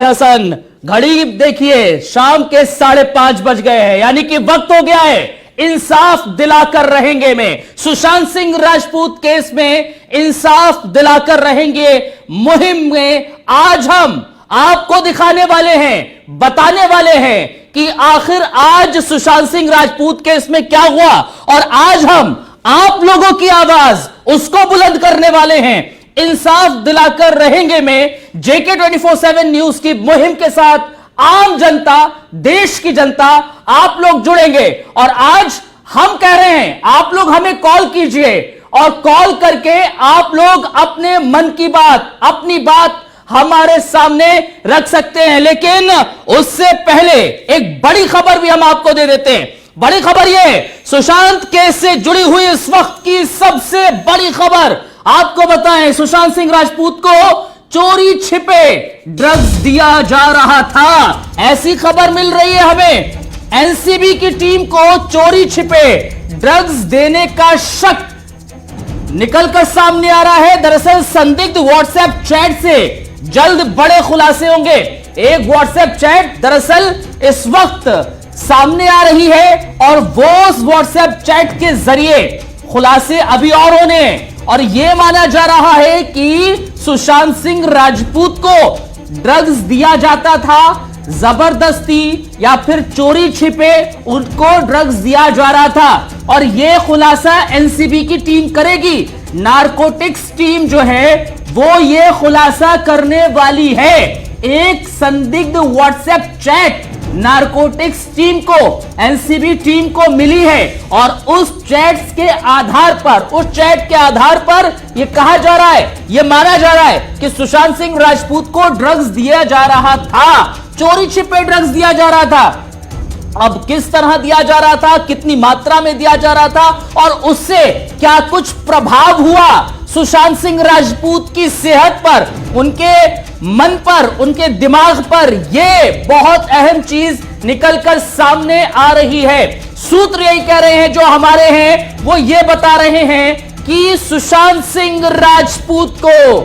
हसन, घड़ी देखिए, शाम के 5:30 बज गए हैं, यानी कि वक्त हो गया है इंसाफ दिलाकर रहेंगे में। सुशांत सिंह राजपूत केस में इंसाफ दिलाकर रहेंगे मुहिम में आज हम आपको दिखाने वाले हैं, बताने वाले हैं कि आखिर आज सुशांत सिंह राजपूत केस में क्या हुआ, और आज हम आप लोगों की आवाज उसको बुलंद करने वाले हैं। इंसाफ दिलाकर रहेंगे में जेके 24/7 न्यूज की मुहिम के साथ आम जनता, देश की जनता, आप लोग जुड़ेंगे। और आज हम कह रहे हैं आप लोग हमें कॉल कीजिए और कॉल करके आप लोग अपने मन की बात, अपनी बात हमारे सामने रख सकते हैं। लेकिन उससे पहले एक बड़ी खबर भी हम आपको दे देते हैं। बड़ी खबर यह, सुशांत केस से जुड़ी हुई इस वक्त की सबसे बड़ी खबर आपको बताएं। सुशांत सिंह राजपूत को चोरी छिपे ड्रग्स दिया जा रहा था, ऐसी खबर मिल रही है हमें। एनसीबी की टीम को चोरी छिपे ड्रग्स देने का शक निकलकर सामने आ रहा है। दरअसल संदिग्ध व्हाट्सएप चैट से जल्द बड़े खुलासे होंगे। एक व्हाट्सएप चैट दरअसल इस वक्त सामने आ रही है और वो उस व्हाट्सएप चैट के जरिए खुलासे अभी और होने हैं। और यह माना जा रहा है कि सुशांत सिंह राजपूत को ड्रग्स दिया जाता था, जबरदस्ती या फिर चोरी छिपे उनको ड्रग्स दिया जा रहा था। और यह खुलासा एनसीबी की टीम करेगी। नारकोटिक्स टीम जो है वो यह खुलासा करने वाली है। एक संदिग्ध व्हाट्सएप चैट नारकोटिक्स टीम को, एनसीबी टीम को मिली है और उस चैट्स के आधार पर, उस चैट के आधार पर यह कहा जा रहा है, यह माना जा रहा है कि सुशांत सिंह राजपूत को ड्रग्स दिया जा रहा था, चोरी छिपे ड्रग्स दिया जा रहा था। अब किस तरह दिया जा रहा था, कितनी मात्रा में दिया जा रहा था और उससे क्या कुछ प्रभाव हुआ सुशांत सिंह राजपूत की सेहत पर, उनके मन पर, उनके दिमाग पर, यह बहुत अहम चीज निकलकर सामने आ रही है। सूत्र यही कह रहे हैं जो हमारे हैं, वो ये बता रहे हैं कि सुशांत सिंह राजपूत को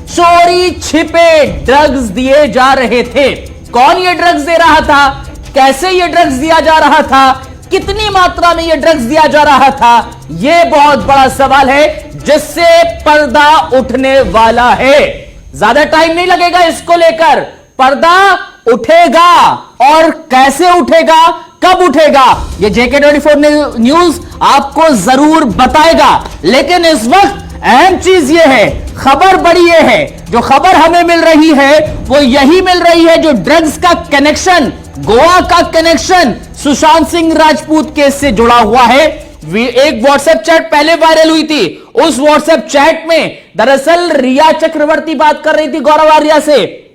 चोरी छिपे ड्रग्स दिए जा रहे थे। कौन ये ड्रग्स दे रहा था, कैसे ये ड्रग्स दिया जा रहा था, कितनी मात्रा में ये ड्रग्स दिया जा रहा था, यह बहुत बड़ा सवाल है जिससे पर्दा उठने वाला है। ज्यादा टाइम नहीं लगेगा इसको लेकर, पर्दा उठेगा। और कैसे उठेगा, कब उठेगा, ये जेके 24 न्यूज आपको जरूर बताएगा। लेकिन इस वक्त अहम चीज ये है, खबर बड़ी ये है, जो खबर हमें मिल रही है वो यही मिल रही है जो ड्रग्स का कनेक्शन, गोवा का कनेक्शन सुशांत सिंह राजपूत केस से जुड़ा हुआ है। एक व्हाट्सएप चैट पहले वायरल हुई थी। उस व्हाट्सएप चैट में दरअसल रिया चक्रवर्ती बात कर रही थी गौरव आर्या से।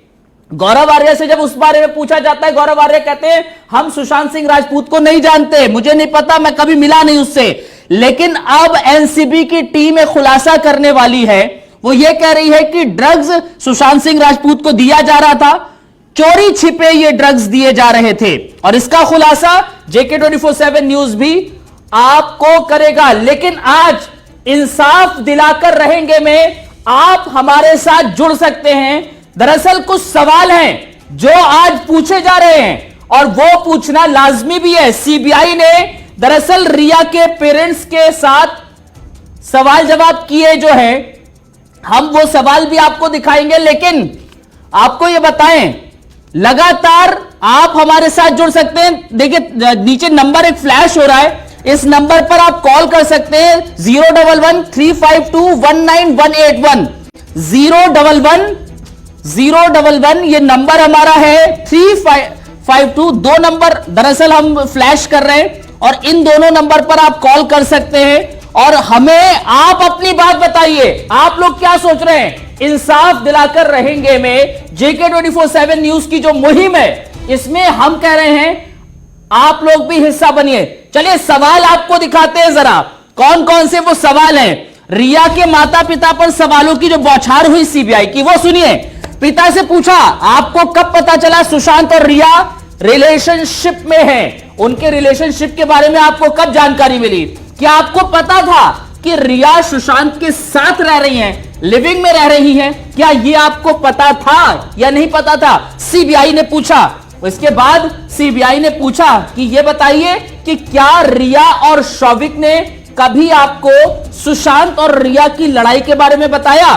गौरव आर्या से जब उस बारे में पूछा जाता है, गौरव आर्या कहते हैं हम सुशांत सिंह राजपूत को नहीं जानते, मुझे नहीं पता, मैं कभी मिला नहीं उससे। लेकिन अब एनसीबी की टीम एक खुलासा करने वाली है। वो ये कह रही है कि ड्रग्स सुशांत सिंह राजपूत को दिया जा रहा था, चोरी छिपे ये ड्रग्स दिए जा रहे थे। और इसका खुलासा जेके 24/7 न्यूज भी आपको करेगा। लेकिन आज इंसाफ दिलाकर रहेंगे में आप हमारे साथ जुड़ सकते हैं। दरअसल कुछ सवाल हैं जो आज पूछे जा रहे हैं और वो पूछना लाजमी भी है। सीबीआई ने दरअसल रिया के पेरेंट्स के साथ सवाल जवाब किए जो है, हम वो सवाल भी आपको दिखाएंगे। लेकिन आपको ये बताएं, लगातार आप हमारे साथ जुड़ सकते हैं। देखिए नीचे नंबर एक फ्लैश हो रहा है, इस नंबर पर आप कॉल कर सकते हैं 011-352-19181 011 ये नंबर हमारा है। 352 दो नंबर दरअसल हम फ्लैश कर रहे हैं और इन दोनों नंबर पर आप कॉल कर सकते हैं और हमें आप अपनी बात बताइए, आप लोग क्या सोच रहे हैं। इंसाफ दिलाकर रहेंगे में जेके 24/7 न्यूज की जो मुहिम है, इसमें हम कह रहे हैं आप लोग भी हिस्सा बनिए। चलिए सवाल आपको दिखाते हैं जरा, कौन कौन से वो सवाल हैं। रिया के माता पिता पर सवालों की जो बौछार हुई सीबीआई की, वो सुनिए। पिता से पूछा, आपको कब पता चला सुशांत और रिया रिलेशनशिप में हैं? उनके रिलेशनशिप के बारे में आपको कब जानकारी मिली? क्या आपको पता था कि रिया सुशांत के साथ रह रही हैं? लिविंग में रह रही हैं, क्या ये आपको पता था या नहीं पता था? सीबीआई ने पूछा। इसके बाद सीबीआई ने पूछा कि ये बताइए कि क्या रिया और शौविक ने कभी आपको सुशांत और रिया की लड़ाई के बारे में बताया?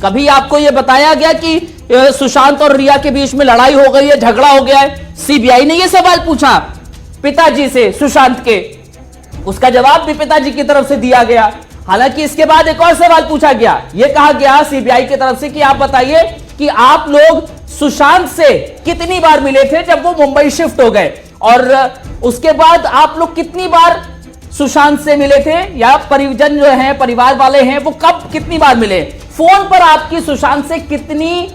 कभी आपको यह बताया गया कि सुशांत और रिया के बीच में लड़ाई हो गई है, झगड़ा हो गया है? सीबीआई ने यह सवाल पूछा पिताजी से, सुशांत के। उसका जवाब भी पिताजी की तरफ से दिया गया। हालांकि इसके बाद एक और सवाल पूछा गया। यह कहा गया सीबीआई की तरफ से कि आप बताइए कि आप लोग सुशांत से कितनी बार मिले थे जब वो मुंबई शिफ्ट हो गए, और उसके बाद आप लोग कितनी बार सुशांत से मिले थे, या परिजन जो हैं, परिवार वाले हैं, वो कब कितनी बार मिले? फोन पर आपकी सुशांत से कितनी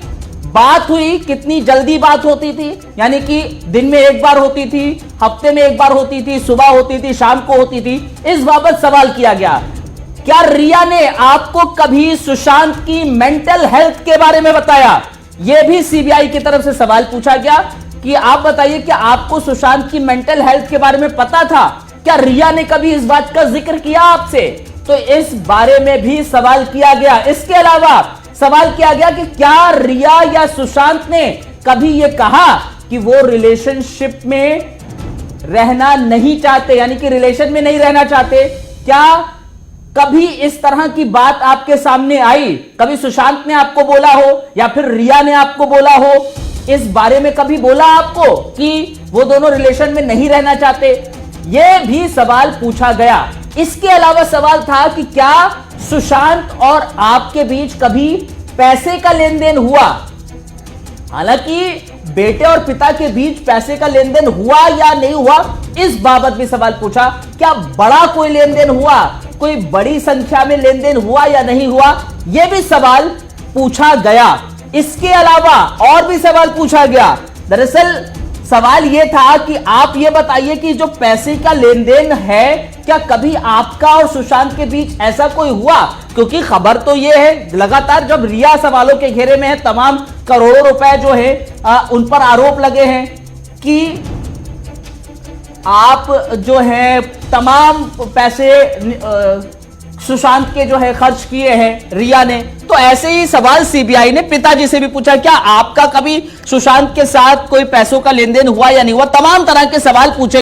बात हुई, कितनी जल्दी बात होती थी? यानी कि दिन में एक बार होती थी, हफ्ते में एक बार होती थी, सुबह होती थी, शाम को होती थी? इस बाबत सवाल किया गया। क्या रिया ने आपको कभी सुशांत की मेंटल हेल्थ के बारे में बताया? यह भी सीबीआई की तरफ से सवाल पूछा गया कि आप बताइए कि आपको सुशांत की मेंटल हेल्थ के बारे में पता था? क्या रिया ने कभी इस बात का जिक्र किया आपसे? तो इस बारे में भी सवाल किया गया। इसके अलावा सवाल किया गया कि क्या रिया या सुशांत ने कभी यह कहा कि वो रिलेशनशिप में रहना नहीं चाहते, यानी कि रिलेशन में नहीं रहना चाहते? क्या कभी इस तरह की बात आपके सामने आई? कभी सुशांत ने आपको बोला हो या फिर रिया ने आपको बोला हो? इस बारे में कभी बोला आपको कि वो दोनों रिलेशन में नहीं रहना चाहते? यह भी सवाल पूछा गया। इसके अलावा सवाल था कि क्या सुशांत और आपके बीच कभी पैसे का लेन देन हुआ? हालांकि बेटे और पिता के बीच पैसे का लेन देन हुआ या नहीं हुआ, इस बाबत भी सवाल पूछा। क्या बड़ा कोई लेन देन हुआ, कोई बड़ी संख्या में लेन देन हुआ या नहीं हुआ? यह भी सवाल पूछा गया। इसके अलावा और भी सवाल पूछा गया। दरअसल सवाल यह था कि आप यह बताइए कि जो पैसे का लेन देन है, क्या कभी आपका और सुशांत के बीच ऐसा कोई हुआ? क्योंकि खबर तो यह है, लगातार जब रिया सवालों के घेरे में है, तमाम करोड़ों रुपए जो है उन पर आरोप लगे हैं कि आप जो है तमाम पैसे सुशांत के जो है खर्च किए हैं रिया ने। तो ऐसे ही सवाल सीबीआई ने पिताजी से भी पूछा, क्या आपका कभी सुशांत के साथ कोई पैसों का लेन देन हुआ या नहीं हुआ? तमाम तरह के सवाल पूछे।